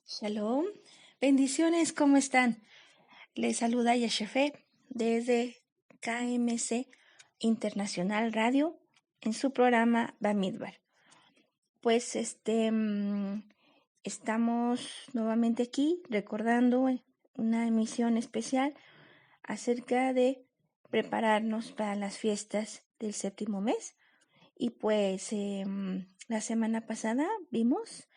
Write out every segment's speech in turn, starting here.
Shalom, bendiciones, ¿cómo están? Les saluda Yeshefe desde KMC Internacional Radio en su programa Bamidbar. Pues estamos nuevamente aquí recordando una emisión especial acerca de prepararnos para las fiestas del séptimo mes. Y pues la semana pasada vimos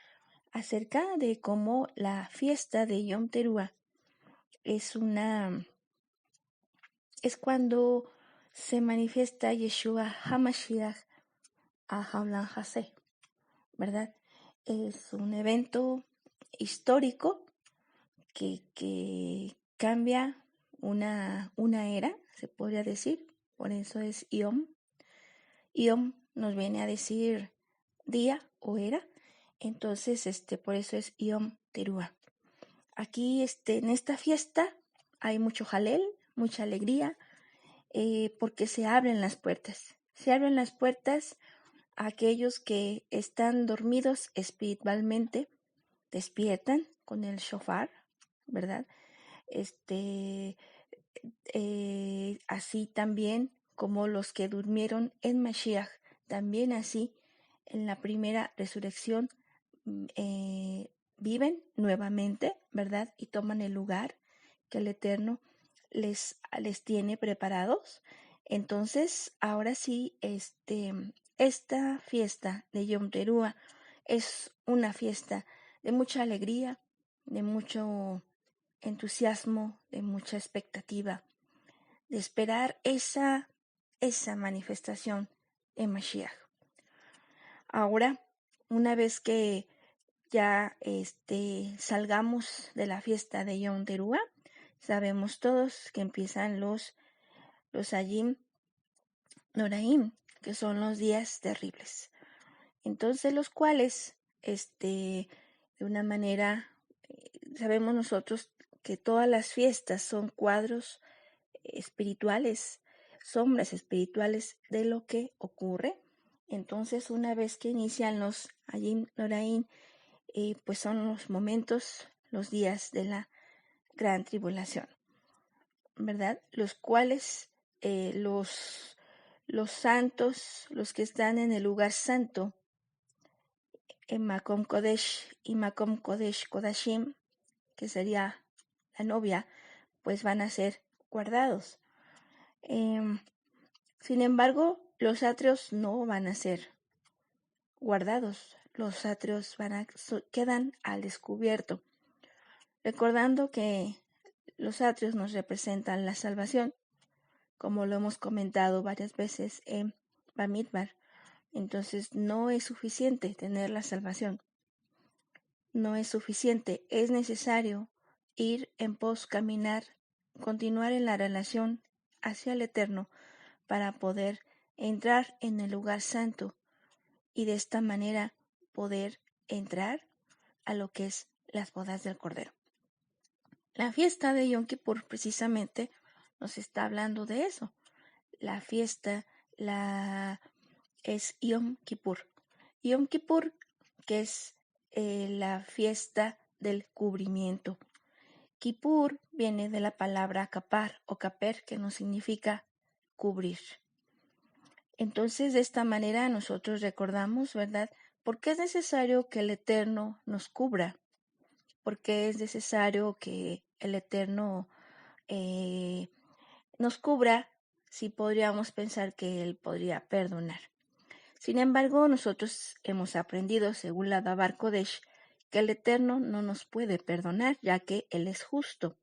acerca de cómo la fiesta de Yom Teruah es cuando se manifiesta Yeshua HaMashiach a Haolam Hasé, ¿verdad? Es un evento histórico que cambia una era, se podría decir, por eso es Yom. Yom nos viene a decir día o era, entonces por eso es Yom Teruah. Aquí en esta fiesta hay mucho jalel, mucha alegría, porque se abren las puertas. Se abren las puertas a aquellos que están dormidos espiritualmente, despiertan con el shofar, ¿verdad? Así también como los que durmieron en Mashiach, también así en la primera resurrección viven nuevamente, ¿verdad? Y toman el lugar que el Eterno les tiene preparados. Entonces, ahora sí, esta fiesta de Yom Teruah es una fiesta de mucha alegría, de mucho entusiasmo, de mucha expectativa, de esperar esa manifestación de Mashiach. Ahora, una vez que ya salgamos de la fiesta de Yom Teruah, sabemos todos que empiezan los Ayim Noraim, que son los días terribles. Entonces, los cuales, de una manera, sabemos nosotros que todas las fiestas son cuadros espirituales, sombras espirituales de lo que ocurre. Entonces, una vez que inician los Ayim Noraim, pues son los momentos, los días de la gran tribulación, ¿verdad? Los cuales los santos, los que están en el lugar santo, en Makom Kodesh y Makom Kodesh Kodashim, que sería la novia, pues van a ser guardados. Sin embargo, los atrios no van a ser guardados. Los atrios quedan al descubierto. Recordando que los atrios nos representan la salvación, como lo hemos comentado varias veces en Bamidbar. Entonces no es suficiente tener la salvación. No es suficiente. Es necesario ir en pos, caminar, continuar en la relación hacia el Eterno para poder entrar en el lugar santo y de esta manera poder entrar a lo que es las bodas del Cordero. La fiesta de Yom Kippur precisamente nos está hablando de eso. La fiesta es Yom Kippur. Yom Kippur, que es la fiesta del cubrimiento. Kippur viene de la palabra kapar o kaper, que nos significa cubrir. Entonces, de esta manera nosotros recordamos, ¿verdad? ¿Por qué es necesario que el Eterno nos cubra? ¿Por qué es necesario que el Eterno nos cubra si podríamos pensar que Él podría perdonar? Sin embargo, nosotros hemos aprendido, según la Dabar Kodesh, que el Eterno no nos puede perdonar, ya que Él es justo.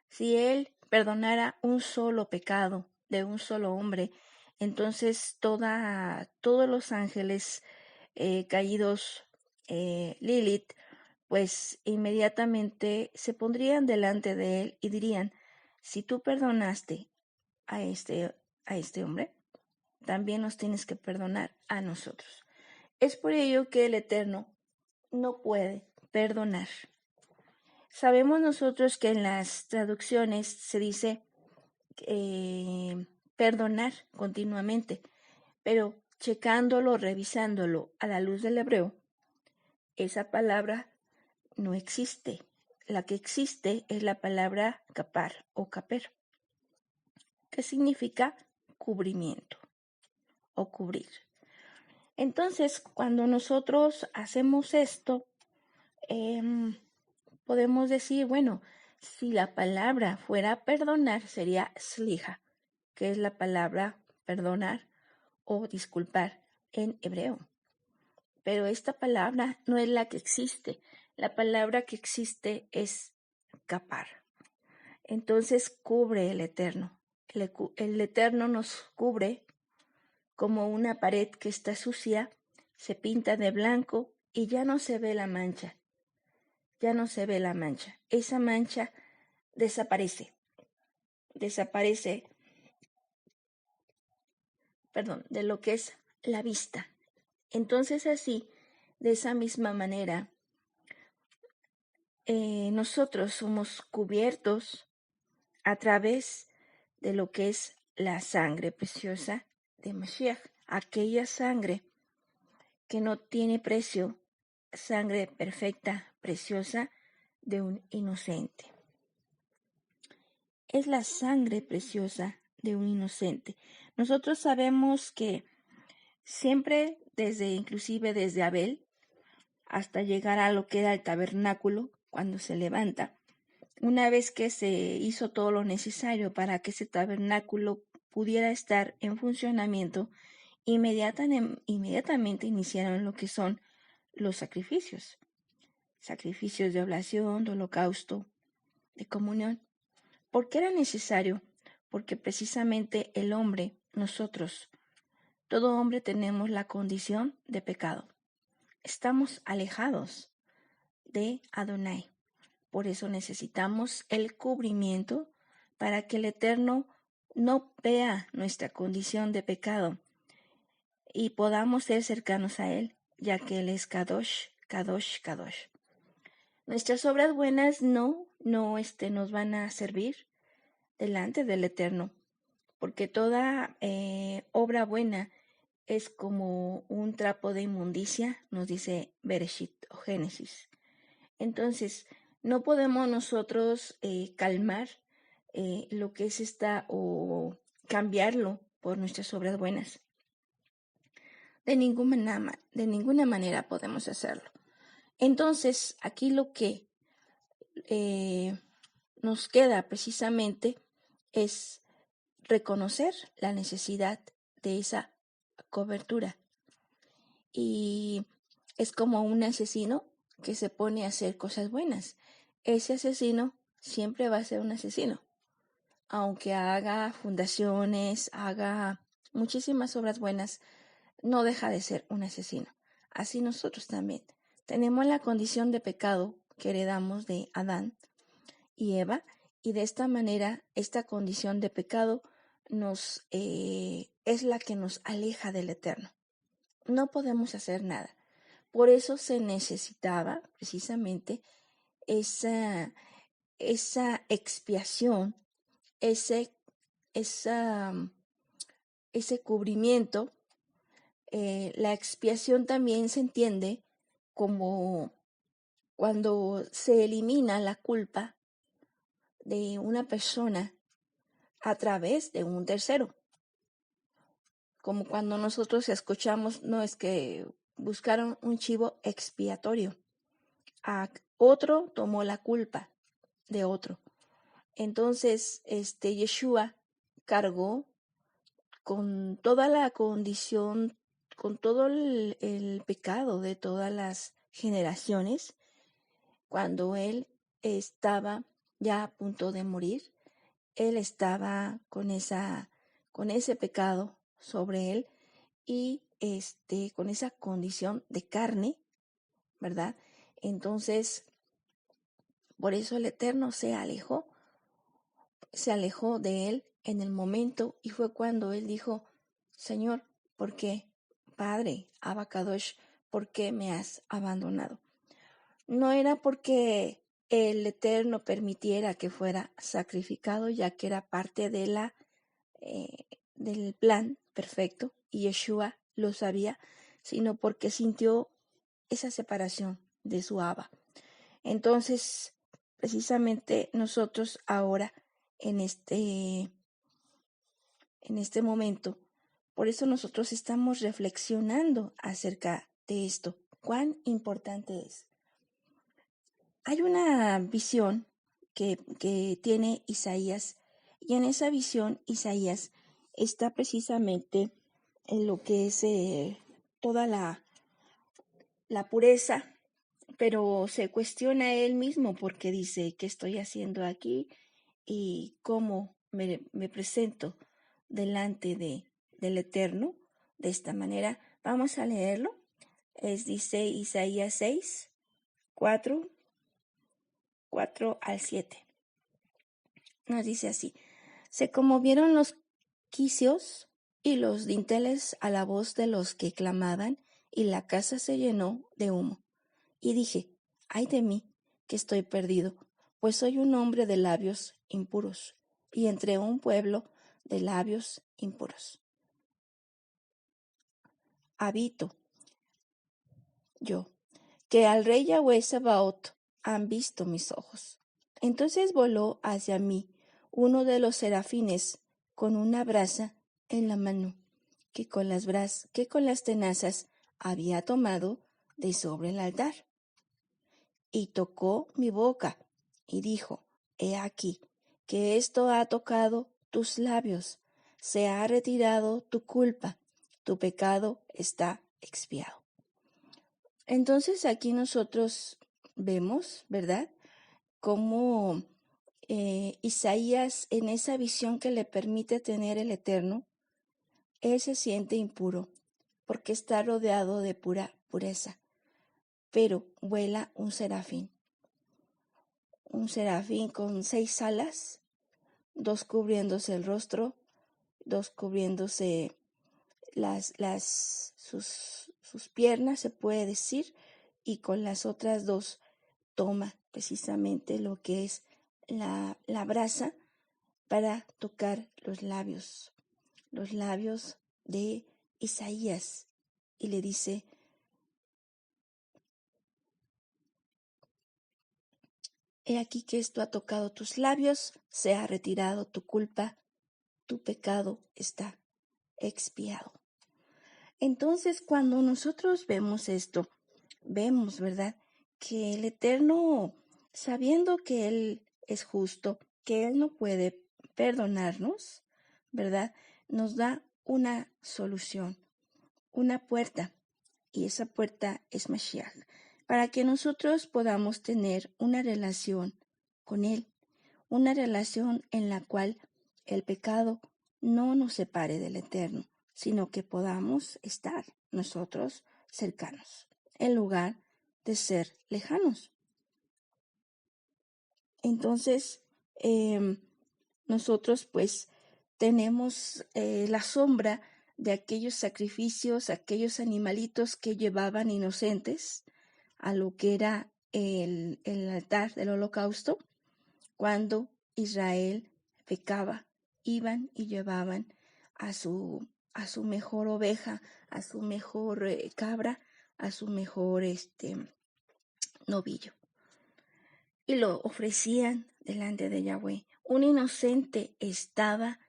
Si Él perdonara un solo pecado de un solo hombre, entonces todos los ángeles caídos, Lilith, pues inmediatamente se pondrían delante de Él y dirían: si tú perdonaste a este hombre, también nos tienes que perdonar a nosotros. Es por ello que el Eterno no puede perdonar. Sabemos nosotros que en las traducciones se dice perdonar continuamente, pero checándolo, revisándolo a la luz del hebreo, esa palabra no existe. La que existe es la palabra capar o caper, que significa cubrimiento o cubrir. Entonces, cuando nosotros hacemos esto, podemos decir, bueno, si la palabra fuera perdonar, sería slija, que es la palabra perdonar o disculpar en hebreo. Pero esta palabra no es la que existe. La palabra que existe es capar. Entonces cubre el Eterno. El Eterno nos cubre como una pared que está sucia, se pinta de blanco y ya no se ve la mancha. Ya no se ve la mancha. Esa mancha desaparece. Desaparece, de lo que es la vista. Entonces así, de esa misma manera, nosotros somos cubiertos a través de lo que es la sangre preciosa de Mashiach, aquella sangre que no tiene precio, sangre perfecta, preciosa de un inocente. Es la sangre preciosa de un inocente. Nosotros sabemos que siempre, inclusive desde Abel, hasta llegar a lo que era el tabernáculo, cuando se levanta, una vez que se hizo todo lo necesario para que ese tabernáculo pudiera estar en funcionamiento, inmediatamente iniciaron lo que son los sacrificios. Sacrificios de oblación, de holocausto, de comunión. ¿Por qué era necesario? Porque precisamente el hombre, nosotros, todo hombre tenemos la condición de pecado. Estamos alejados de Adonai. Por eso necesitamos el cubrimiento para que el Eterno no vea nuestra condición de pecado y podamos ser cercanos a Él, ya que Él es Kadosh, Kadosh, Kadosh. Nuestras obras buenas no nos van a servir delante del Eterno, porque toda obra buena es como un trapo de inmundicia, nos dice Bereshit o Génesis. Entonces, no podemos nosotros calmar lo que es o cambiarlo por nuestras obras buenas. De ninguna manera podemos hacerlo. Entonces, aquí lo que nos queda precisamente es reconocer la necesidad de esa cobertura. Y es como un asesino que se pone a hacer cosas buenas. Ese asesino siempre va a ser un asesino. Aunque haga fundaciones, haga muchísimas obras buenas, no deja de ser un asesino. Así nosotros también tenemos la condición de pecado que heredamos de Adán y Eva, y de esta manera esta condición de pecado es la que nos aleja del Eterno. No podemos hacer nada. Por eso se necesitaba precisamente esa expiación, ese cubrimiento. La expiación también se entiende como cuando se elimina la culpa de una persona a través de un tercero. Como cuando nosotros escuchamos, no es que buscaron un chivo expiatorio. Otro tomó la culpa de otro. Entonces, Yeshua cargó con toda la condición, con todo el pecado de todas las generaciones, cuando él estaba ya a punto de morir. Él estaba con ese pecado sobre él y con esa condición de carne, ¿verdad? Entonces, por eso el Eterno se alejó de él en el momento, y fue cuando él dijo: Señor, ¿por qué? Padre, Abacadosh, ¿por qué me has abandonado? No era porque el Eterno permitiera que fuera sacrificado, ya que era parte de del plan perfecto, y Yeshua lo sabía, sino porque sintió esa separación de su Abba. Entonces, precisamente nosotros ahora, en este momento, por eso nosotros estamos reflexionando acerca de esto, cuán importante es. Hay una visión que tiene Isaías, y en esa visión Isaías está precisamente en lo que es toda la pureza, pero se cuestiona él mismo porque dice, ¿qué estoy haciendo aquí? Y cómo me presento delante del Eterno de esta manera. Vamos a leerlo. Dice Isaías 6, 4 al 7. Nos dice así: se conmovieron los quicios y los dinteles a la voz de los que clamaban, y la casa se llenó de humo. Y dije, ay de mí, que estoy perdido, pues soy un hombre de labios impuros, y entre un pueblo de labios impuros habito yo, que al rey Yahweh Sabaoth han visto mis ojos. Entonces voló hacia mí uno de los serafines con una brasa en la mano, que con las tenazas había tomado de sobre el altar. Y tocó mi boca, y dijo, he aquí, que esto ha tocado tus labios, se ha retirado tu culpa, tu pecado está expiado. Entonces aquí nosotros vemos, ¿verdad?, cómo Isaías, en esa visión que le permite tener el Eterno, él se siente impuro, porque está rodeado de pureza, pero vuela un serafín con 6 alas, 2 cubriéndose el rostro, 2 cubriéndose sus piernas, se puede decir, y con las otras 2 toma precisamente lo que es la brasa para tocar los labios de Isaías, y le dice, he aquí que esto ha tocado tus labios, se ha retirado tu culpa, tu pecado está expiado. Entonces, cuando nosotros vemos esto, vemos, ¿verdad?, que el Eterno, sabiendo que Él es justo, que Él no puede perdonarnos, ¿verdad?, nos da una solución, una puerta, y esa puerta es Mashiach, para que nosotros podamos tener una relación con Él, una relación en la cual el pecado no nos separe del Eterno, sino que podamos estar nosotros cercanos, en lugar de ser lejanos. Entonces, nosotros pues tenemos la sombra de aquellos sacrificios, aquellos animalitos que llevaban inocentes a lo que era el altar del holocausto. Cuando Israel pecaba, iban y llevaban a su mejor oveja, a su mejor cabra, a su mejor novillo, y lo ofrecían delante de Yahweh. Un inocente estaba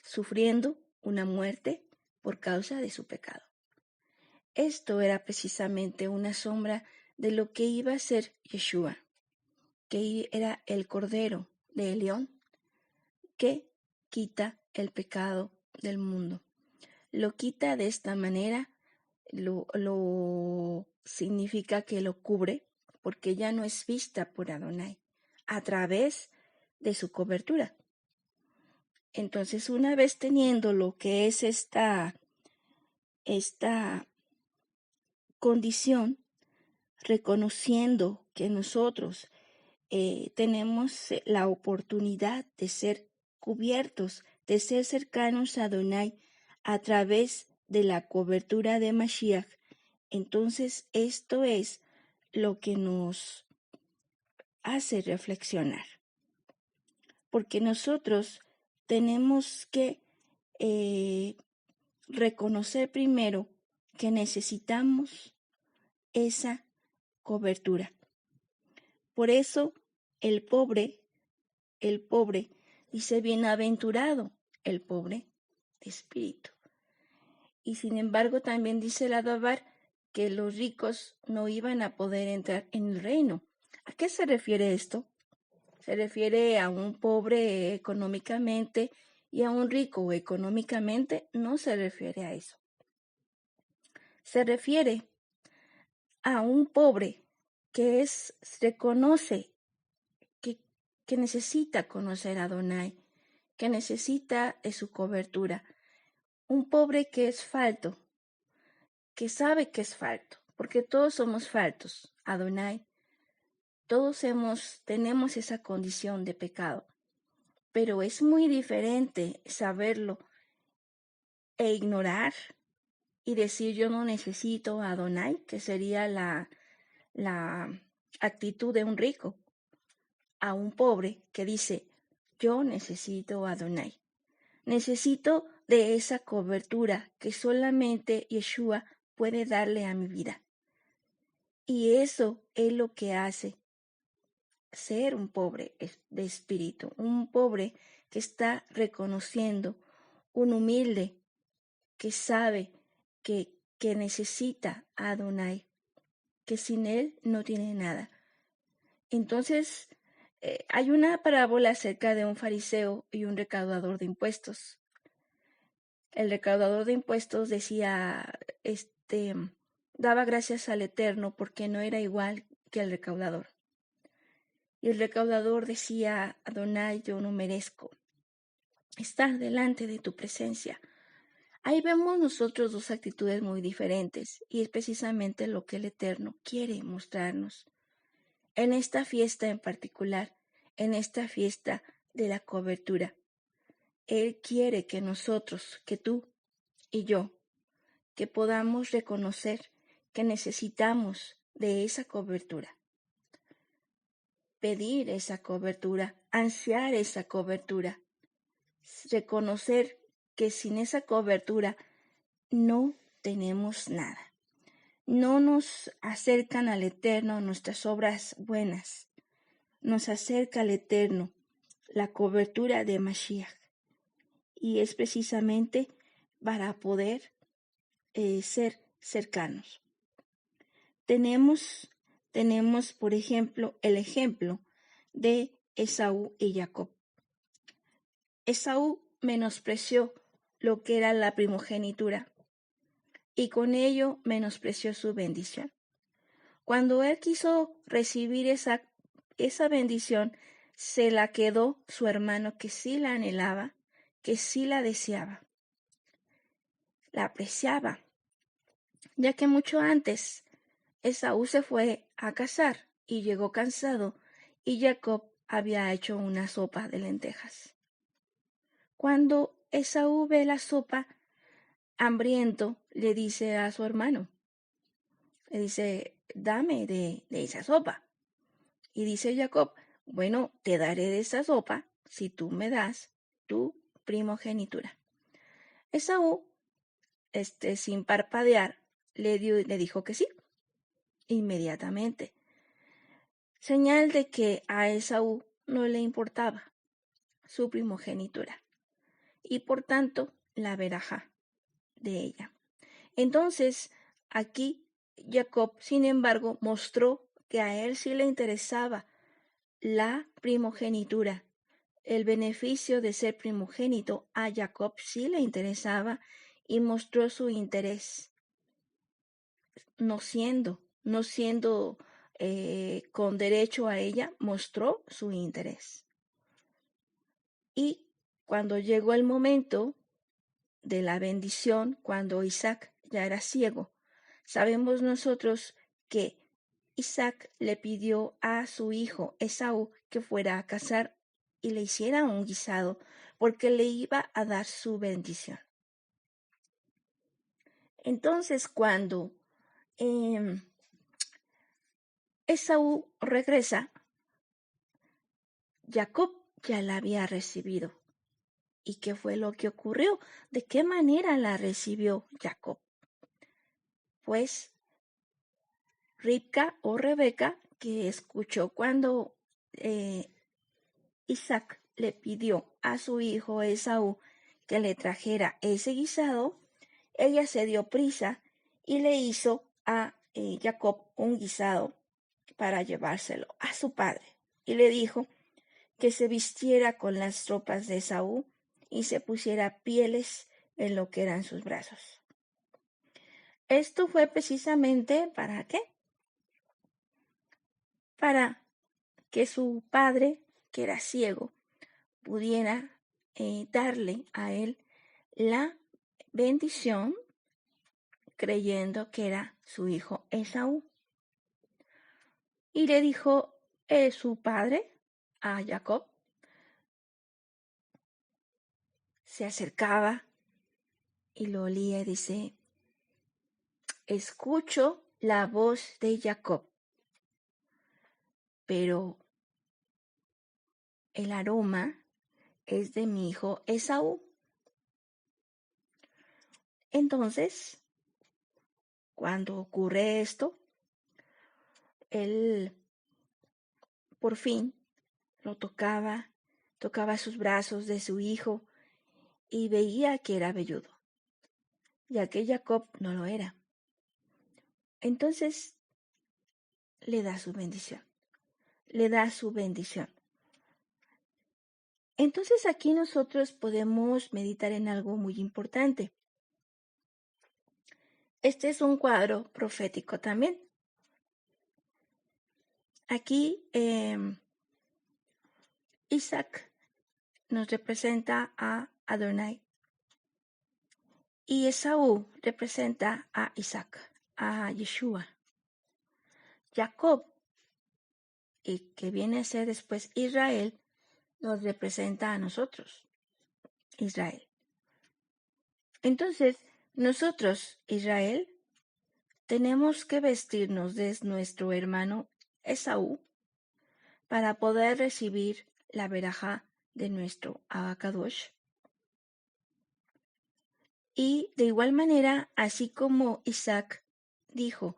sufriendo una muerte por causa de su pecado. Esto era precisamente una sombra de lo que iba a ser Yeshua, que era el Cordero de León, que quita el pecado del mundo. Lo quita de esta manera, lo significa que lo cubre, porque ya no es vista por Adonai, a través de su cobertura. Entonces, una vez teniendo lo que es esta condición, reconociendo que nosotros tenemos la oportunidad de ser cubiertos, de ser cercanos a Adonai a través de la cobertura de Mashiach. Entonces, esto es lo que nos hace reflexionar, porque nosotros tenemos que reconocer primero que necesitamos esa cobertura. Por eso el pobre, dice, bienaventurado el pobre de espíritu. Y sin embargo también dice el Adabar que los ricos no iban a poder entrar en el reino. ¿A qué se refiere esto? Se refiere a un pobre económicamente y a un rico económicamente. No se refiere a eso. Se refiere a un pobre que reconoce que necesita conocer a Adonai, que necesita de su cobertura. Un pobre que es falto, que sabe que es falto, porque todos somos faltos, Adonai. Todos tenemos esa condición de pecado, pero es muy diferente saberlo e ignorar y decir yo no necesito a Adonai, que sería la actitud de un rico, a un pobre que dice yo necesito a Adonai. Necesito de esa cobertura que solamente Yeshua puede darle a mi vida. Y eso es lo que hace ser un pobre de espíritu, un pobre que está reconociendo, un humilde que sabe que necesita a Adonai, que sin él no tiene nada. Entonces, hay una parábola acerca de un fariseo y un recaudador de impuestos. El recaudador de impuestos decía, daba gracias al Eterno porque no era igual que el recaudador. Y el recaudador decía, Adonai, yo no merezco estar delante de tu presencia. Ahí vemos nosotros dos actitudes muy diferentes y es precisamente lo que el Eterno quiere mostrarnos. En esta fiesta en particular, en esta fiesta de la cobertura, Él quiere que nosotros, que tú y yo, que podamos reconocer que necesitamos de esa cobertura. Pedir esa cobertura, ansiar esa cobertura, reconocer que sin esa cobertura no tenemos nada. No nos acercan al Eterno nuestras obras buenas, nos acerca al Eterno la cobertura de Mashiach. Y es precisamente para poder ser cercanos. Tenemos, por ejemplo, el ejemplo de Esaú y Jacob. Esaú menospreció lo que era la primogenitura y con ello menospreció su bendición. Cuando él quiso recibir esa bendición, se la quedó su hermano que sí la anhelaba, que sí la deseaba, la apreciaba, ya que mucho antes Esaú se fue a cazar y llegó cansado y Jacob había hecho una sopa de lentejas. Cuando Esaú ve la sopa, hambriento, le dice a su hermano, le dice, dame de esa sopa. Y dice Jacob, bueno, te daré de esa sopa si tú me das tu primogenitura. Esaú, sin parpadear, le dijo que sí, inmediatamente. Señal de que a Esaú no le importaba su primogenitura y por tanto la verajá de ella. Entonces, aquí Jacob, sin embargo, mostró que a él sí le interesaba la primogenitura. El beneficio de ser primogénito a Jacob sí le interesaba y mostró su interés, no siendo con derecho a ella, mostró su interés. Y cuando llegó el momento de la bendición, cuando Isaac ya era ciego, sabemos nosotros que Isaac le pidió a su hijo Esaú que fuera a cazar y le hiciera un guisado porque le iba a dar su bendición. Entonces cuando Esaú regresa, Jacob ya la había recibido. ¿Y qué fue lo que ocurrió? ¿De qué manera la recibió Jacob? Pues Ribca o Rebeca, que escuchó cuando Isaac le pidió a su hijo Esaú que le trajera ese guisado, ella se dio prisa y le hizo a Jacob un guisado para llevárselo a su padre. Y le dijo que se vistiera con las ropas de Esaú y se pusiera pieles en lo que eran sus brazos. Esto fue precisamente ¿para qué? Para que su padre, que era ciego, pudiera darle a él la bendición creyendo que era su hijo Esaú. Y le dijo su padre a Jacob, se acercaba y lo olía y dice, escucho la voz de Jacob, pero el aroma es de mi hijo Esaú. Entonces, cuando ocurre esto, él por fin lo tocaba sus brazos de su hijo y veía que era velludo, ya que Jacob no lo era. Entonces le da su bendición, Entonces aquí nosotros podemos meditar en algo muy importante. Este es un cuadro profético también. Aquí Isaac nos representa a Adonai y Esaú representa a Isaac, a Yeshua. Jacob, y que viene a ser después Israel, nos representa a nosotros, Israel. Entonces, nosotros, Israel, tenemos que vestirnos de nuestro hermano Esaú para poder recibir la verajá de nuestro Abacadosh. Y de igual manera, así como Isaac dijo,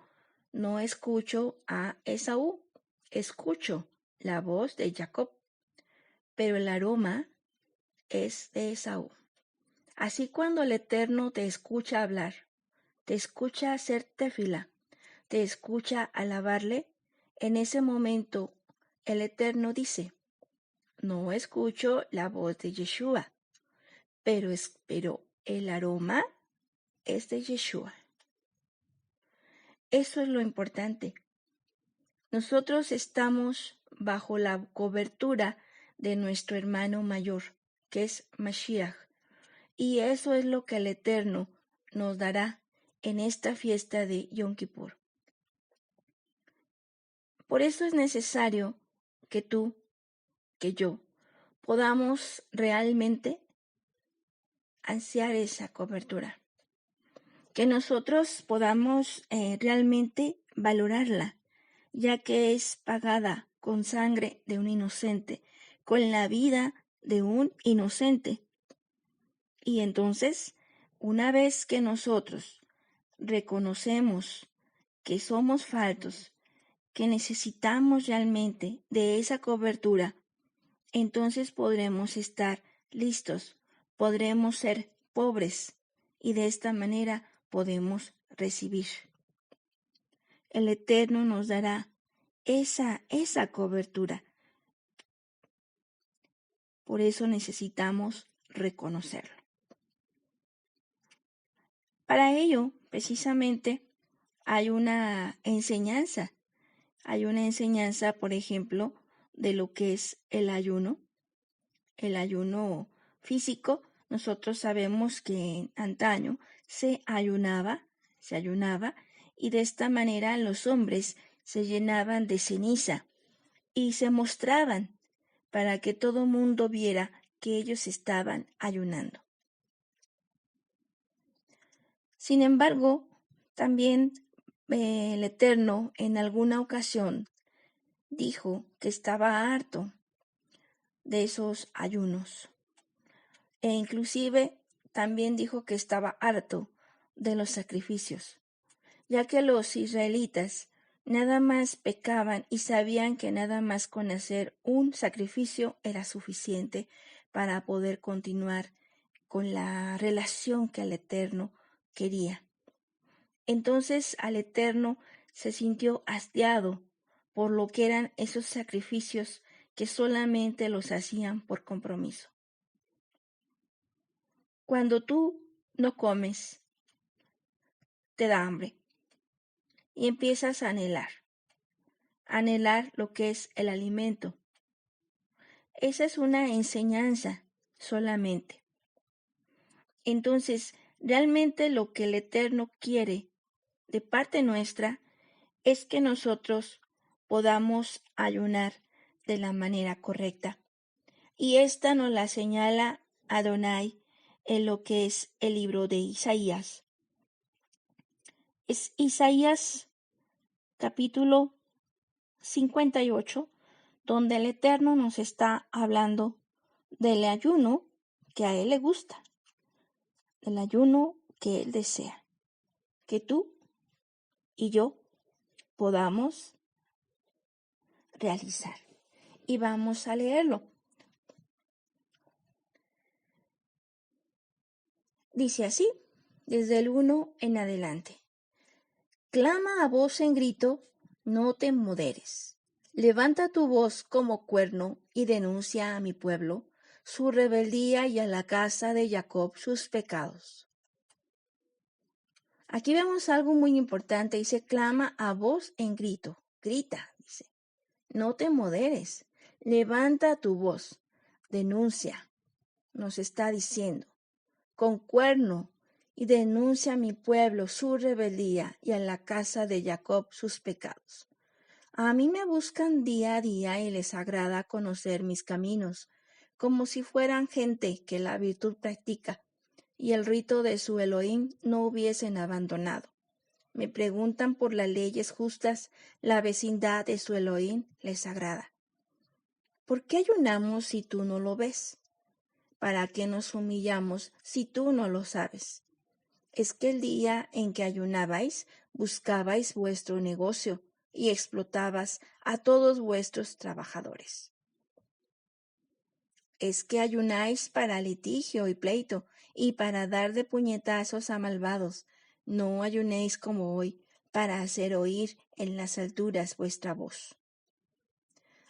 no escucho a Esaú, escucho la voz de Jacob, pero el aroma es de Esaú. Así cuando el Eterno te escucha hablar, te escucha hacer tefila, te escucha alabarle, en ese momento el Eterno dice, no escucho la voz de Yeshua, pero el aroma es de Yeshua. Eso es lo importante. Nosotros estamos bajo la cobertura de nuestro hermano mayor, que es Mashiach, y eso es lo que el Eterno nos dará en esta fiesta de Yom Kippur. Por eso es necesario que tú, que yo, podamos realmente ansiar esa cobertura, que nosotros podamos realmente valorarla, ya que es pagada con sangre de un inocente, con la vida de un inocente. Y entonces, una vez que nosotros reconocemos que somos faltos, que necesitamos realmente de esa cobertura, entonces podremos estar listos, podremos ser pobres y de esta manera podemos recibir. El Eterno nos dará esa cobertura. Por eso necesitamos reconocerlo. Para ello, precisamente, hay una enseñanza. Hay una enseñanza, por ejemplo, de lo que es el ayuno. El ayuno físico, nosotros sabemos que antaño se ayunaba, y de esta manera los hombres se llenaban de ceniza y se mostraban para que todo mundo viera que ellos estaban ayunando. Sin embargo, también el Eterno en alguna ocasión dijo que estaba harto de esos ayunos e inclusive también dijo que estaba harto de los sacrificios, ya que los israelitas nada más pecaban y sabían que nada más con hacer un sacrificio era suficiente para poder continuar con la relación que el Eterno quería. Entonces al Eterno se sintió hastiado por lo que eran esos sacrificios que solamente los hacían por compromiso. Cuando tú no comes, te da hambre y empiezas a anhelar lo que es el alimento. Esa es una enseñanza solamente. Entonces, realmente lo que el Eterno quiere de parte nuestra es que nosotros podamos ayunar de la manera correcta. Y esta nos la señala Adonai en lo que es el libro de Isaías. Es Isaías capítulo 58, donde el Eterno nos está hablando del ayuno que a Él le gusta, del ayuno que Él desea, que tú y yo podamos realizar. Y vamos a leerlo. Dice así, desde el 1 en adelante. Clama a voz en grito, no te moderes. Levanta tu voz como cuerno y denuncia a mi pueblo su rebeldía y a la casa de Jacob sus pecados. Aquí vemos algo muy importante, dice clama a voz en grito, grita, dice, no te moderes, levanta tu voz, denuncia, nos está diciendo, con cuerno y denuncia a mi pueblo su rebeldía y a la casa de Jacob sus pecados. A mí me buscan día a día y les agrada conocer mis caminos, como si fueran gente que la virtud practica y el rito de su Elohim no hubiesen abandonado. Me preguntan por las leyes justas, la vecindad de su Elohim les agrada. ¿Por qué ayunamos si tú no lo ves? ¿Para qué nos humillamos si tú no lo sabes? Es que el día en que ayunabais, buscabais vuestro negocio y explotabas a todos vuestros trabajadores. Es que ayunáis para litigio y pleito y para dar de puñetazos a malvados. No ayunéis como hoy para hacer oír en las alturas vuestra voz.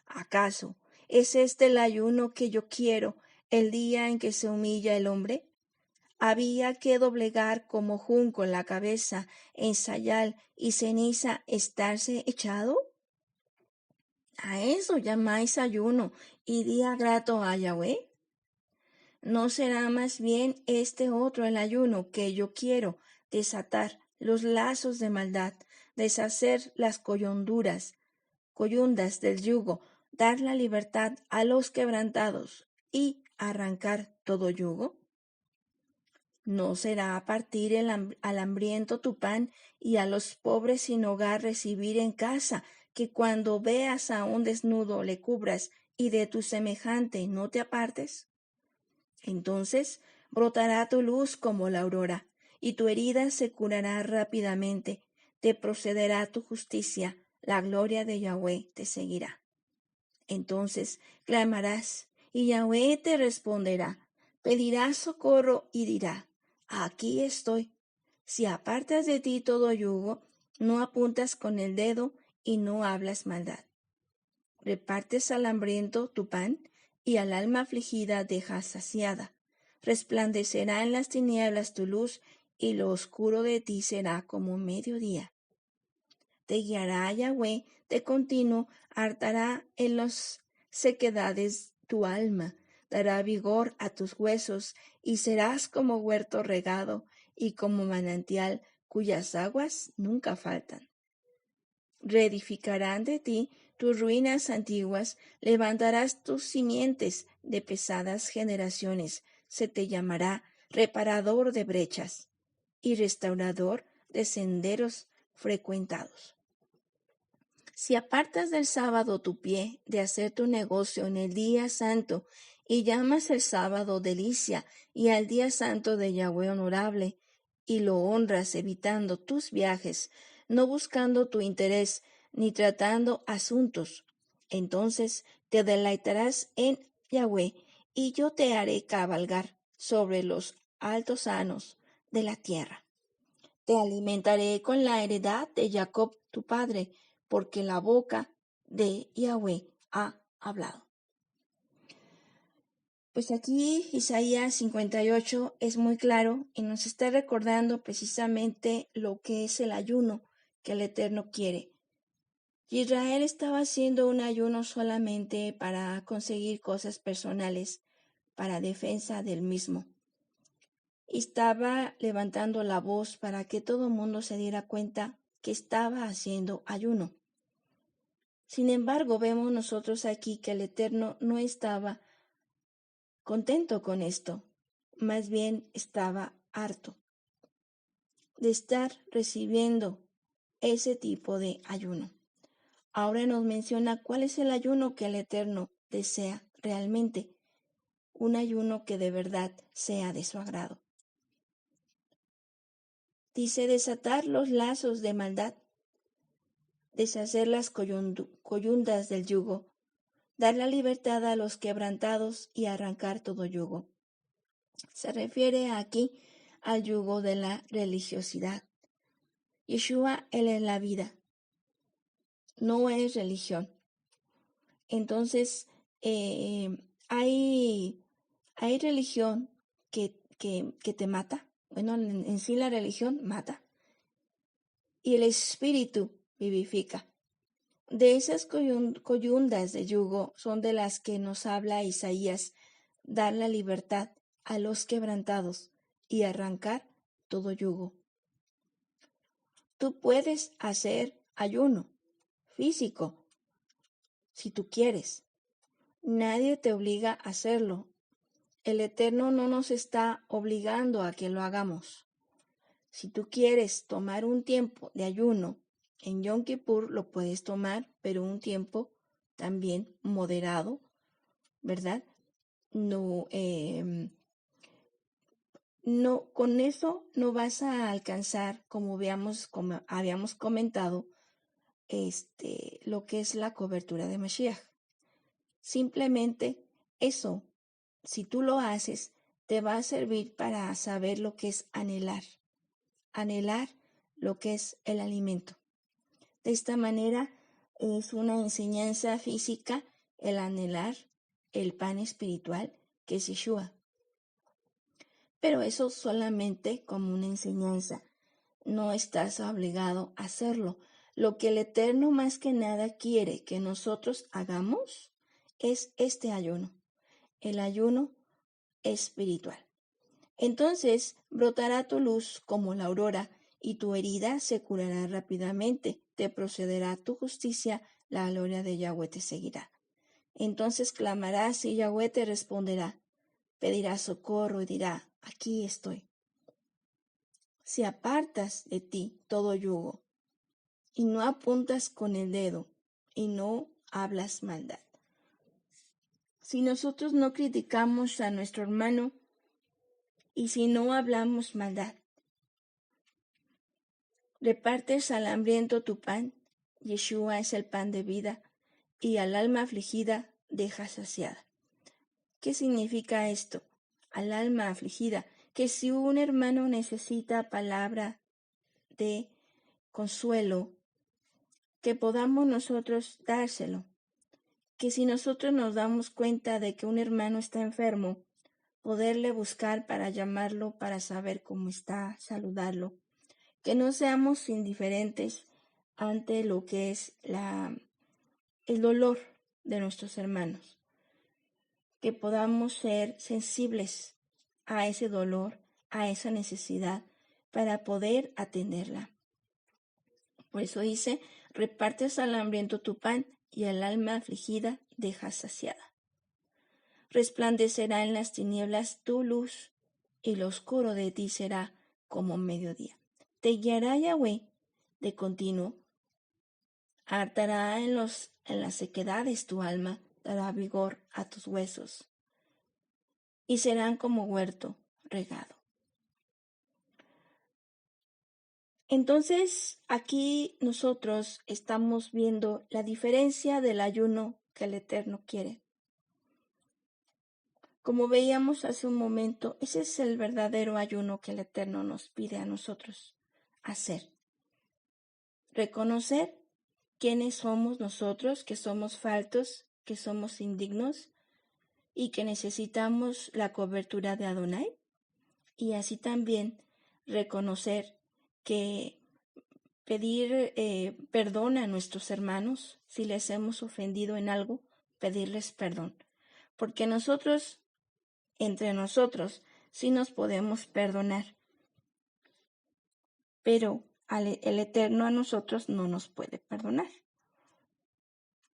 ¿Acaso es este el ayuno que yo quiero el día en que se humilla el hombre? Había que doblegar como junco la cabeza, en sayal y ceniza estarse echado. ¿A eso llamáis ayuno y día grato a Yahweh? ¿No será más bien este otro el ayuno que yo quiero, desatar los lazos de maldad, deshacer las coyundas del yugo, dar la libertad a los quebrantados y arrancar todo yugo? ¿No será partir al hambriento tu pan y a los pobres sin hogar recibir en casa, que cuando veas a un desnudo le cubras y de tu semejante no te apartes? Entonces brotará tu luz como la aurora, y tu herida se curará rápidamente, te procederá tu justicia, la gloria de Yahweh te seguirá. Entonces clamarás, y Yahweh te responderá, pedirás socorro y dirá, aquí estoy. Si apartas de ti todo yugo, no apuntas con el dedo y no hablas maldad. Repartes al hambriento tu pan y al alma afligida dejas saciada. Resplandecerá en las tinieblas tu luz y lo oscuro de ti será como mediodía. Te guiará Yahweh de continuo, hartará en las sequedades tu alma, dará vigor a tus huesos y serás como huerto regado y como manantial cuyas aguas nunca faltan. Reedificarán de ti tus ruinas antiguas, levantarás tus simientes de pesadas generaciones, se te llamará reparador de brechas y restaurador de senderos frecuentados. Si apartas del sábado tu pie de hacer tu negocio en el día santo y llamas el sábado delicia y al día santo de Yahweh honorable y lo honras evitando tus viajes, no buscando tu interés ni tratando asuntos. Entonces te deleitarás en Yahweh, y yo te haré cabalgar sobre los altosanos de la tierra. Te alimentaré con la heredad de Jacob tu padre, porque la boca de Yahweh ha hablado. Pues aquí Isaías 58 es muy claro y nos está recordando precisamente lo que es el ayuno que el Eterno quiere. Israel estaba haciendo un ayuno solamente para conseguir cosas personales, para defensa del mismo. Estaba levantando la voz para que todo el mundo se diera cuenta que estaba haciendo ayuno. Sin embargo, vemos nosotros aquí que el Eterno no estaba contento con esto, más bien estaba harto de estar recibiendo ese tipo de ayuno. Ahora nos menciona cuál es el ayuno que el Eterno desea realmente, un ayuno que de verdad sea de su agrado. Dice desatar los lazos de maldad, deshacer las coyundas del yugo, dar la libertad a los quebrantados y arrancar todo yugo. Se refiere aquí al yugo de la religiosidad. Yeshua, Él es la vida, no es religión. Entonces, hay religión que te mata. Bueno, en sí la religión mata. Y el espíritu vivifica. De esas coyundas de yugo son de las que nos habla Isaías, dar la libertad a los quebrantados y arrancar todo yugo. Tú puedes hacer ayuno físico si tú quieres. Nadie te obliga a hacerlo. El Eterno no nos está obligando a que lo hagamos. Si tú quieres tomar un tiempo de ayuno en Yom Kippur, lo puedes tomar, pero un tiempo también moderado, ¿verdad? No, con eso no vas a alcanzar, como habíamos comentado, lo que es la cobertura de Mashiach. Simplemente eso, si tú lo haces, te va a servir para saber lo que es anhelar lo que es el alimento. De esta manera es una enseñanza física el anhelar el pan espiritual que es Yeshua. Pero eso solamente como una enseñanza. No estás obligado a hacerlo. Lo que el Eterno más que nada quiere que nosotros hagamos es este ayuno, el ayuno espiritual. Entonces brotará tu luz como la aurora y tu herida se curará rápidamente. Te procederá tu justicia, la gloria de Yahweh te seguirá. Entonces clamarás y Yahweh te responderá. Pedirás socorro y dirá, aquí estoy. Si apartas de ti todo yugo y no apuntas con el dedo y no hablas maldad. Si nosotros no criticamos a nuestro hermano y si no hablamos maldad, repartes al hambriento tu pan, Yeshua es el pan de vida, y al alma afligida deja saciada. ¿Qué significa esto? Al alma afligida, que si un hermano necesita palabra de consuelo, que podamos nosotros dárselo. Que si nosotros nos damos cuenta de que un hermano está enfermo, poderle buscar para llamarlo, para saber cómo está, saludarlo. Que no seamos indiferentes ante lo que es el dolor de nuestros hermanos. Que podamos ser sensibles a ese dolor, a esa necesidad, para poder atenderla. Por eso dice, repartes al hambriento tu pan y al alma afligida dejas saciada. Resplandecerá en las tinieblas tu luz y lo oscuro de ti será como mediodía. Te guiará Yahweh de continuo, hartará en las sequedades tu alma, dará vigor a tus huesos y serán como huerto regado. Entonces, aquí nosotros estamos viendo la diferencia del ayuno que el Eterno quiere. Como veíamos hace un momento, ese es el verdadero ayuno que el Eterno nos pide a nosotros hacer. Reconocer quiénes somos nosotros, que somos faltos, que somos indignos y que necesitamos la cobertura de Adonai. Y así también reconocer que pedir perdón a nuestros hermanos si les hemos ofendido en algo, pedirles perdón. Porque nosotros, entre nosotros, sí nos podemos perdonar. Pero el Eterno a nosotros no nos puede perdonar.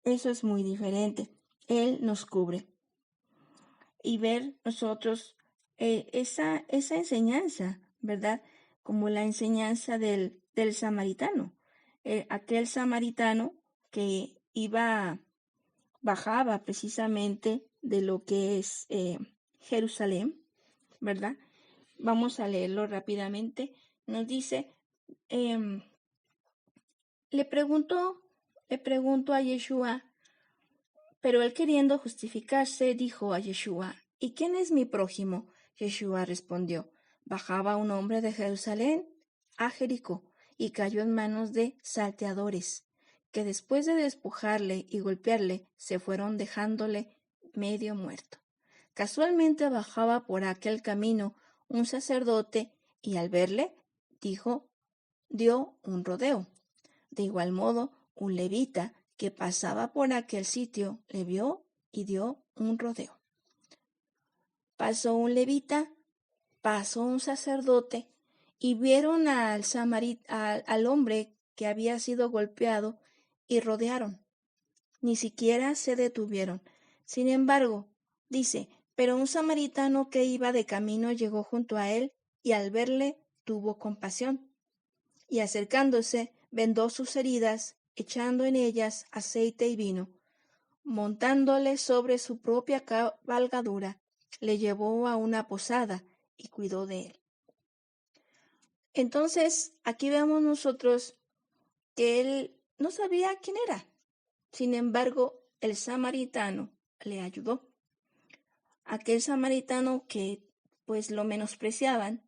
Eso es muy diferente. Él nos cubre. Y ver nosotros esa enseñanza, ¿verdad? Como la enseñanza del samaritano. Aquel samaritano que bajaba precisamente de lo que es Jerusalén, ¿verdad? Vamos a leerlo rápidamente. Nos dice, le preguntó a Yeshua, pero él queriendo justificarse, dijo a Yeshua, ¿y quién es mi prójimo? Yeshua respondió, bajaba un hombre de Jerusalén a Jericó y cayó en manos de salteadores, que después de despojarle y golpearle, se fueron dejándole medio muerto. Casualmente bajaba por aquel camino un sacerdote y al verle, dio un rodeo. De igual modo, un levita que pasaba por aquel sitio le vio y dio un rodeo. Pasó un levita, pasó un sacerdote y vieron al hombre que había sido golpeado y rodearon. Ni siquiera se detuvieron. Sin embargo, dice, pero un samaritano que iba de camino llegó junto a él y al verle tuvo compasión. Y acercándose, vendó sus heridas, echando en ellas aceite y vino. Montándole sobre su propia cabalgadura, le llevó a una posada y cuidó de él. Entonces, aquí vemos nosotros que él no sabía quién era. Sin embargo, el samaritano le ayudó. Aquel samaritano que pues lo menospreciaban,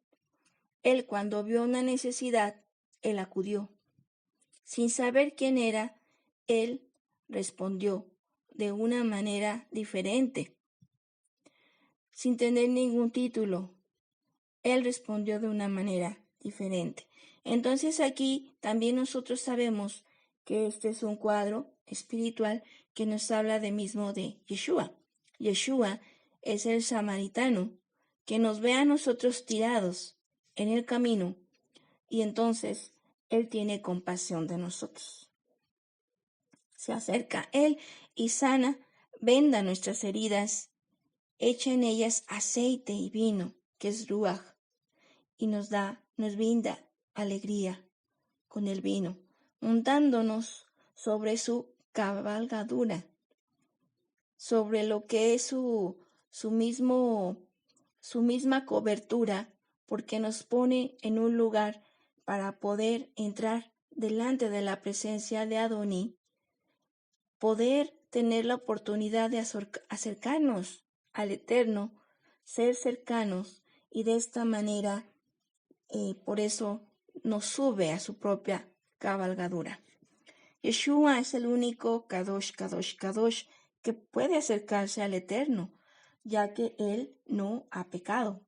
él cuando vio una necesidad, él acudió. Sin saber quién era, él respondió de una manera diferente. Sin tener ningún título, él respondió de una manera diferente. Entonces aquí también nosotros sabemos que este es un cuadro espiritual que nos habla de mismo de Yeshua. Yeshua es el samaritano que nos ve a nosotros tirados en el camino y entonces él tiene compasión de nosotros. Se acerca a él y sana, venda nuestras heridas, echa en ellas aceite y vino, que es ruaj, y nos brinda alegría con el vino, montándonos sobre su cabalgadura, sobre lo que es su misma cobertura, porque nos pone en un lugar para poder entrar delante de la presencia de Adoní, poder tener la oportunidad de acercarnos al Eterno, ser cercanos y de esta manera, por eso nos sube a su propia cabalgadura. Yeshua es el único Kadosh, Kadosh, Kadosh que puede acercarse al Eterno, ya que Él no ha pecado.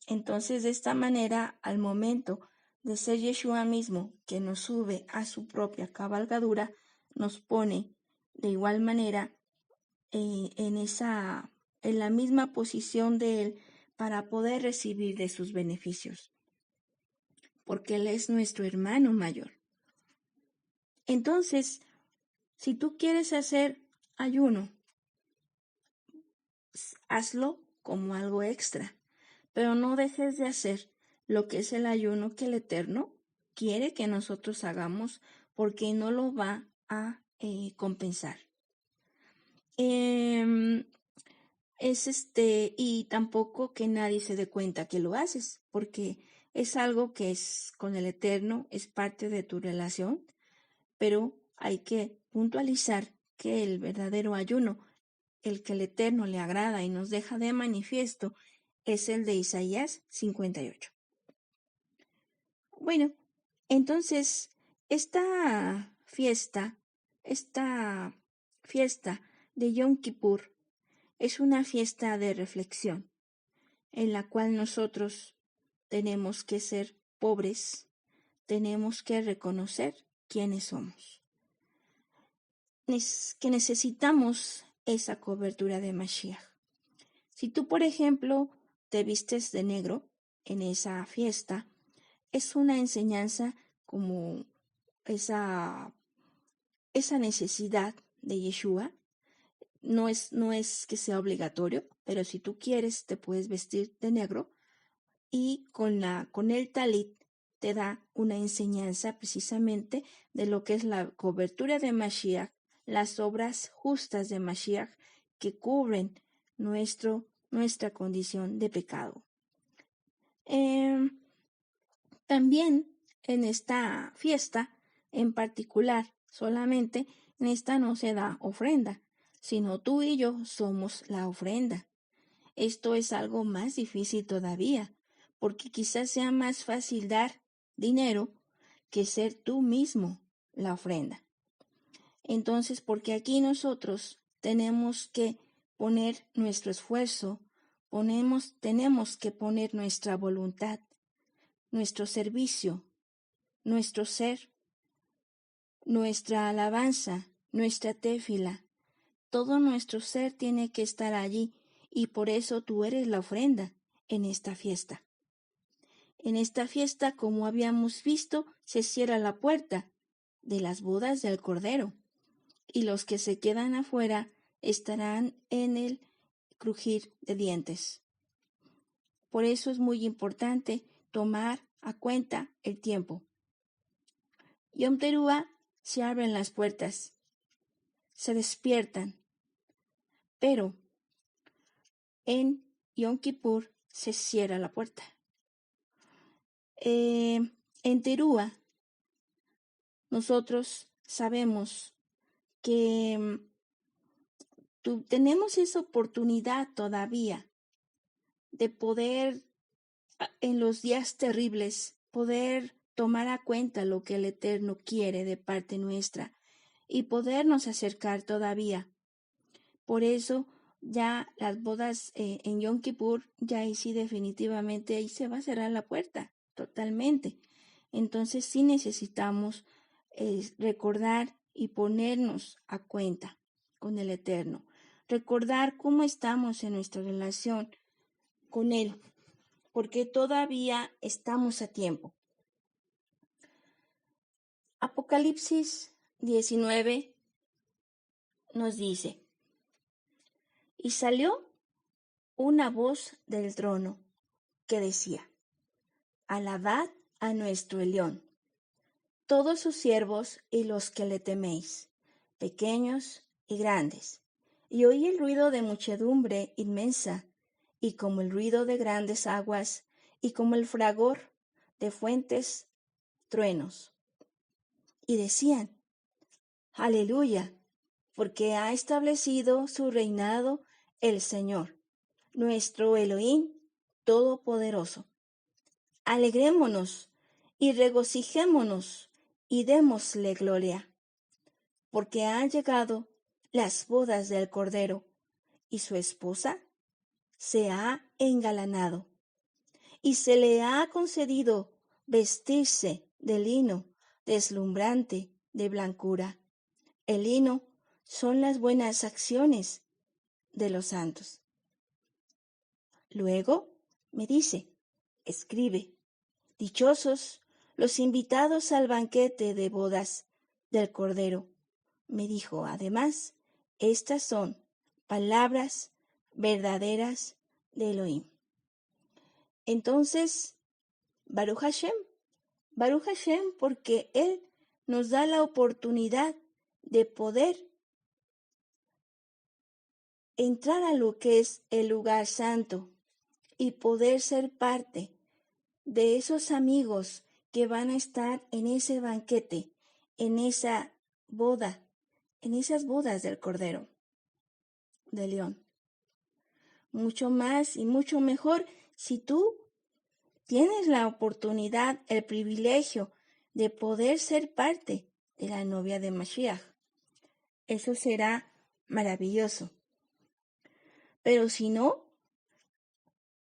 Entonces, de esta manera, al momento de ser Yeshua mismo, que nos sube a su propia cabalgadura, nos pone de igual manera en la misma posición de Él para poder recibir de sus beneficios, porque Él es nuestro hermano mayor. Entonces, si tú quieres hacer ayuno, hazlo como algo extra, pero no dejes de hacer lo que es el ayuno que el Eterno quiere que nosotros hagamos, porque no lo va a compensar. Y tampoco que nadie se dé cuenta que lo haces, porque es algo que es con el Eterno, es parte de tu relación, pero hay que puntualizar que el verdadero ayuno, el que el Eterno le agrada y nos deja de manifiesto, es el de Isaías 58. Bueno, entonces, esta fiesta de Yom Kippur es una fiesta de reflexión en la cual nosotros tenemos que ser pobres, tenemos que reconocer quiénes somos, que necesitamos esa cobertura de Mashiach. Si tú, por ejemplo, te vistes de negro en esa fiesta, es una enseñanza como esa necesidad de Yeshua. No es que sea obligatorio, pero si tú quieres, te puedes vestir de negro y con el talit te da una enseñanza precisamente de lo que es la cobertura de Mashiach, las obras justas de Mashiach que cubren nuestra condición de pecado. También en esta fiesta, en particular, solamente en esta no se da ofrenda, sino tú y yo somos la ofrenda. Esto es algo más difícil todavía, porque quizás sea más fácil dar dinero que ser tú mismo la ofrenda. Entonces, porque aquí nosotros tenemos que poner nuestro esfuerzo, tenemos que poner nuestra voluntad, nuestro servicio, nuestro ser, nuestra alabanza, nuestra téfila. Todo nuestro ser tiene que estar allí y por eso tú eres la ofrenda en esta fiesta. En esta fiesta, como habíamos visto, se cierra la puerta de las bodas del Cordero y los que se quedan afuera estarán en el crujir de dientes. Por eso es muy importante tomar a cuenta el tiempo. Yom Teruah se abren las puertas, se despiertan, pero en Yom Kippur se cierra la puerta. En Teruah nosotros sabemos que tenemos esa oportunidad todavía de poder, en los días terribles, poder tomar a cuenta lo que el Eterno quiere de parte nuestra y podernos acercar todavía. Por eso ya las bodas en Yom Kippur, ya ahí sí definitivamente ahí se va a cerrar la puerta totalmente. Entonces sí necesitamos recordar y ponernos a cuenta con el Eterno. Recordar cómo estamos en nuestra relación con Él, porque todavía estamos a tiempo. Apocalipsis 19 nos dice: y salió una voz del trono que decía: alabad a nuestro Elión, todos sus siervos y los que le teméis, pequeños y grandes. Y oí el ruido de muchedumbre inmensa, y como el ruido de grandes aguas, y como el fragor de fuentes truenos. Y decían: aleluya, porque ha establecido su reinado el Señor, nuestro Elohim Todopoderoso. Alegrémonos y regocijémonos y démosle gloria, porque han llegado las bodas del Cordero, y su esposa se ha engalanado, y se le ha concedido vestirse de lino deslumbrante de blancura. El lino son las buenas acciones de los santos. Luego me dice: escribe, dichosos los invitados al banquete de bodas del Cordero. Me dijo además: estas son palabras verdaderas de Elohim. Entonces, Baruch Hashem, porque Él nos da la oportunidad de poder entrar a lo que es el lugar santo y poder ser parte de esos amigos que van a estar en ese banquete, en esa boda, en esas bodas del Cordero de León. Mucho más y mucho mejor si tú tienes la oportunidad, el privilegio de poder ser parte de la novia de Mashiach. Eso será maravilloso. Pero si no,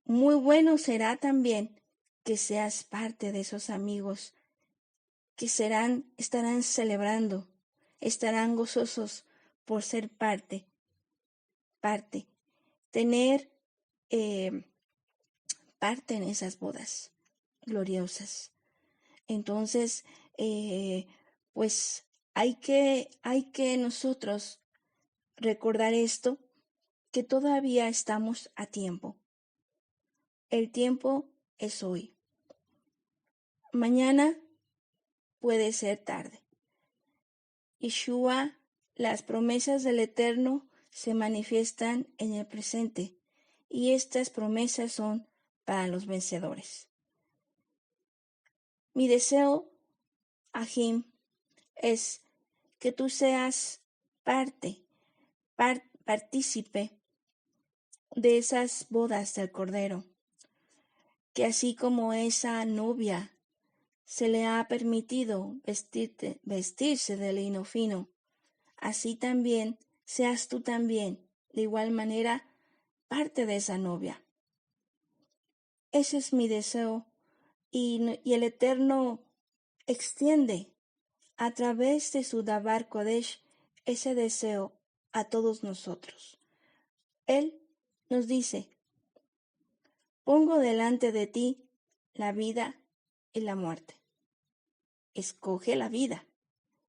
muy bueno será también que seas parte de esos amigos que estarán celebrando, estarán gozosos por ser parte, tener parte en esas bodas gloriosas. Entonces, pues hay que nosotros recordar esto, que todavía estamos a tiempo. El tiempo es hoy. Mañana puede ser tarde. Yeshua, las promesas del Eterno se manifiestan en el presente y estas promesas son para los vencedores. Mi deseo, Ahim, es que tú seas partícipe de esas bodas del Cordero, que así como esa novia se le ha permitido vestirse de lino fino, así también seas tú también, de igual manera, parte de esa novia. Ese es mi deseo y el Eterno extiende a través de su Dabar Kodesh ese deseo a todos nosotros. Él nos dice: pongo delante de ti la vida y la muerte. Escoge la vida.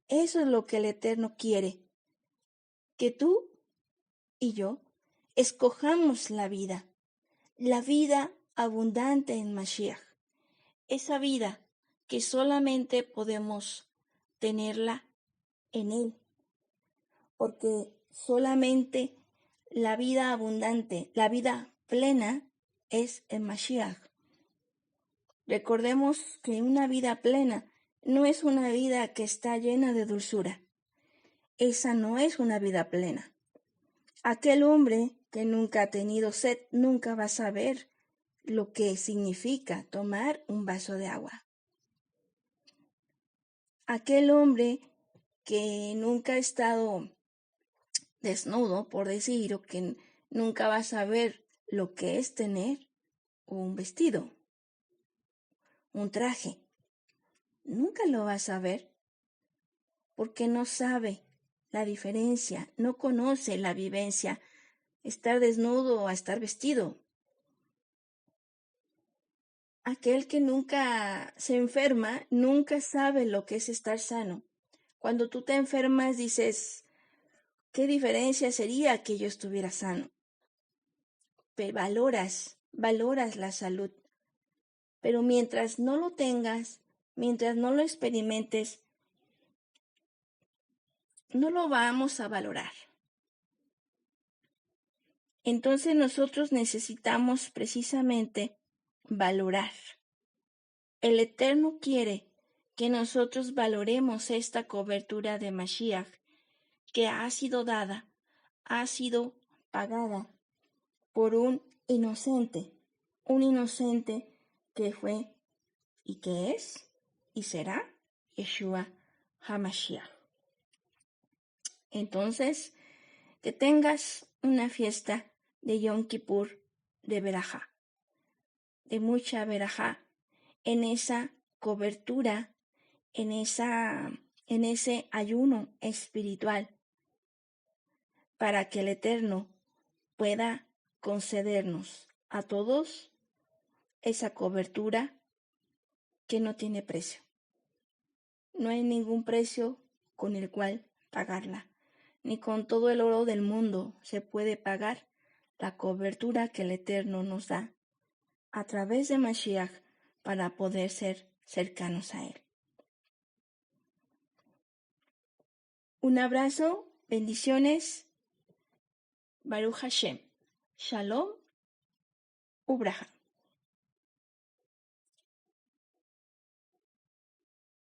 Eso es lo que el Eterno quiere, que tú y yo escojamos la vida abundante en Mashiach, esa vida que solamente podemos tenerla en Él, porque solamente la vida abundante, la vida plena es en Mashiach. Recordemos que una vida plena no es una vida que está llena de dulzura. Esa no es una vida plena. Aquel hombre que nunca ha tenido sed nunca va a saber lo que significa tomar un vaso de agua. Aquel hombre que nunca ha estado desnudo, por decir, o que nunca va a saber lo que es tener un vestido, un traje. Nunca lo va a saber porque no sabe la diferencia, no conoce la vivencia, estar desnudo o estar vestido. Aquel que nunca se enferma, nunca sabe lo que es estar sano. Cuando tú te enfermas dices, ¿qué diferencia sería que yo estuviera sano? Valoras la salud. Pero mientras no lo tengas, mientras no lo experimentes, no lo vamos a valorar. Entonces nosotros necesitamos precisamente valorar. El Eterno quiere que nosotros valoremos esta cobertura de Mashiach que ha sido dada, ha sido pagada por un inocente que fue y que es y será Yeshua HaMashiach. Entonces, que tengas una fiesta de Yom Kippur de verajá, de mucha verajá, en esa cobertura, en ese ayuno espiritual, para que el Eterno pueda concedernos a todos esa cobertura que no tiene precio. No hay ningún precio con el cual pagarla, ni con todo el oro del mundo se puede pagar la cobertura que el Eterno nos da a través de Mashiach para poder ser cercanos a Él. Un abrazo, bendiciones, Baruch Hashem, Shalom, Ubraja.